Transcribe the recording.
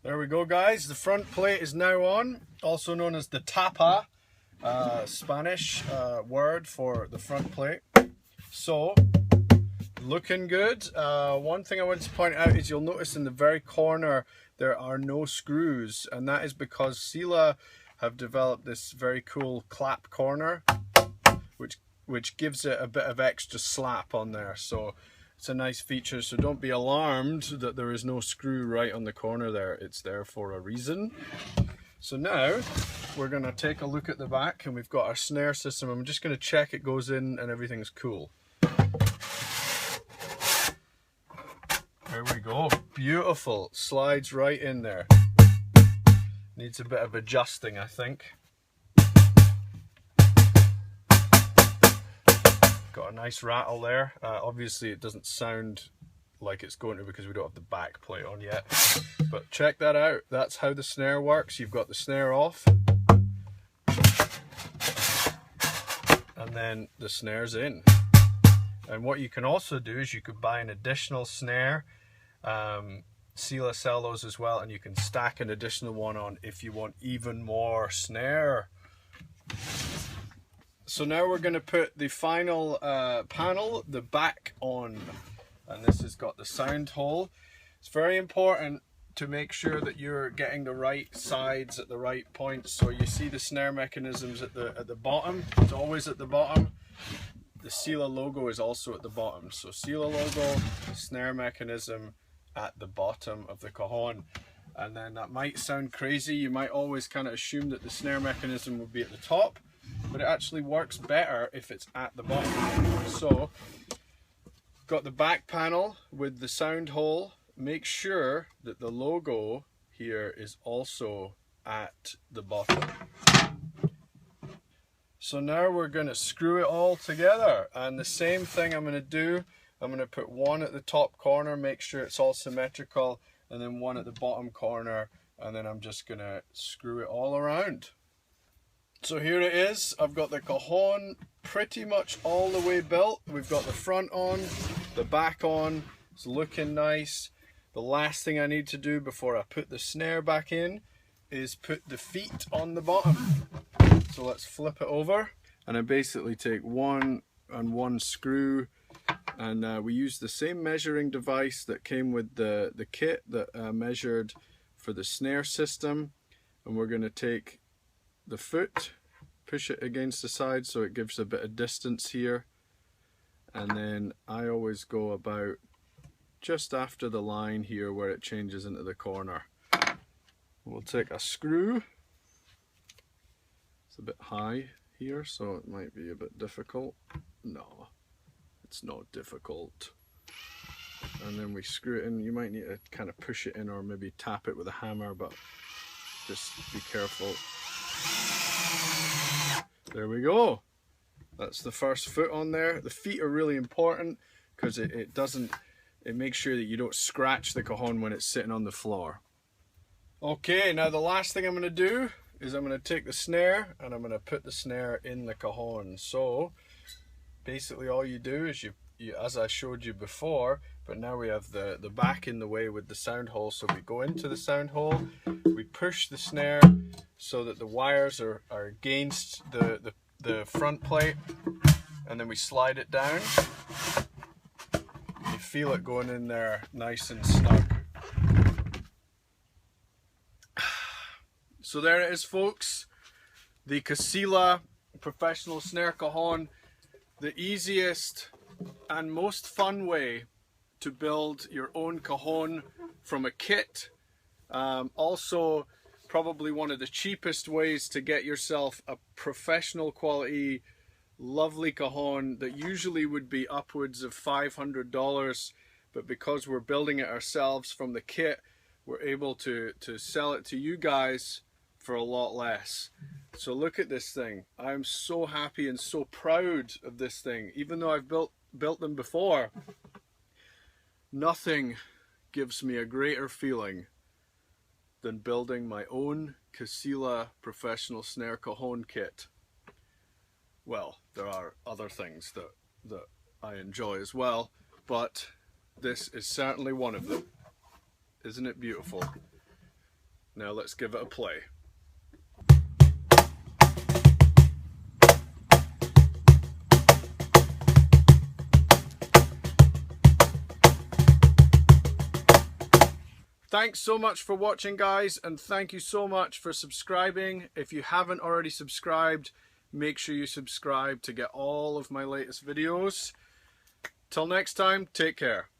There we go, guys. The front plate is now on, also known as the tapa, Spanish word for the front plate. So, looking good. One thing I want to point out is you'll notice in the very corner there are no screws, and that is because CaSela have developed this very cool clap corner, which gives it a bit of extra slap on there. So it's a nice feature, so don't be alarmed that there is no screw right on the corner there. It's there for a reason. So now we're going to take a look at the back, and we've got our snare system. I'm just going to check it goes in and everything's cool. There we go, beautiful, slides right in there. Needs a bit of adjusting, I think. Got a nice rattle there. Obviously it doesn't sound like it's going to because we don't have the back plate on yet. But check that out. That's how the snare works. You've got the snare off. And then the snare's in. And what you can also do is you could buy an additional snare. CaSela sell those as well, and you can stack an additional one on if you want even more snare. So now we're going to put the final panel, the back, on, and this has got the sound hole. It's very important to make sure that you're getting the right sides at the right points. So you see the snare mechanisms at the bottom. It's always at the bottom. The CaSela logo is also at the bottom. So CaSela logo, snare mechanism at the bottom of the cajon. And then that might sound crazy. You might always kind of assume that the snare mechanism would be at the top, but it actually works better if it's at the bottom. So, got the back panel with the sound hole. Make sure that the logo here is also at the bottom. So now we're going to screw it all together, and the same thing I'm going to do. I'm going to put one at the top corner, make sure it's all symmetrical, and then one at the bottom corner, and then I'm just going to screw it all around. So here it is. I've got the cajon pretty much all the way built. We've got the front on, the back on. It's looking nice. The last thing I need to do before I put the snare back in is put the feet on the bottom. So let's flip it over, and I basically take one and one screw, and we use the same measuring device that came with the kit that measured for the snare system, and we're going to take the foot, push it against the side so it gives a bit of distance here, and then I always go about just after the line here where it changes into the corner. We'll take a screw. It's a bit high here, so it might be a bit difficult. No, it's not difficult. And then we screw it in. You might need to kind of push it in or maybe tap it with a hammer, but just be careful. There we go. That's the first foot on there. The feet are really important because it makes sure that you don't scratch the cajon when it's sitting on the floor. Okay, now the last thing I'm going to do is I'm going to take the snare and I'm going to put the snare in the cajon. So basically all you do is you as I showed you before, but now we have the back in the way with the sound hole. So we go into the sound hole, we push the snare so that the wires are against the front plate, and then we slide it down. You feel it going in there nice and snug. So there it is, folks. The CaSela professional snare cajon. The easiest and most fun way to build your own cajon from a kit. Also, probably one of the cheapest ways to get yourself a professional quality, lovely cajon that usually would be upwards of $500, but because we're building it ourselves from the kit, we're able to sell it to you guys for a lot less. So look at this thing. I'm so happy and so proud of this thing. Even though I've built them before, nothing gives me a greater feeling than building my own CaSela professional snare cajon kit. Well, there are other things that I enjoy as well, but this is certainly one of them. Isn't it beautiful? Now let's give it a play. Thanks so much for watching, guys, and thank you so much for subscribing. If you haven't already subscribed, make sure you subscribe to get all of my latest videos. Till next time, take care.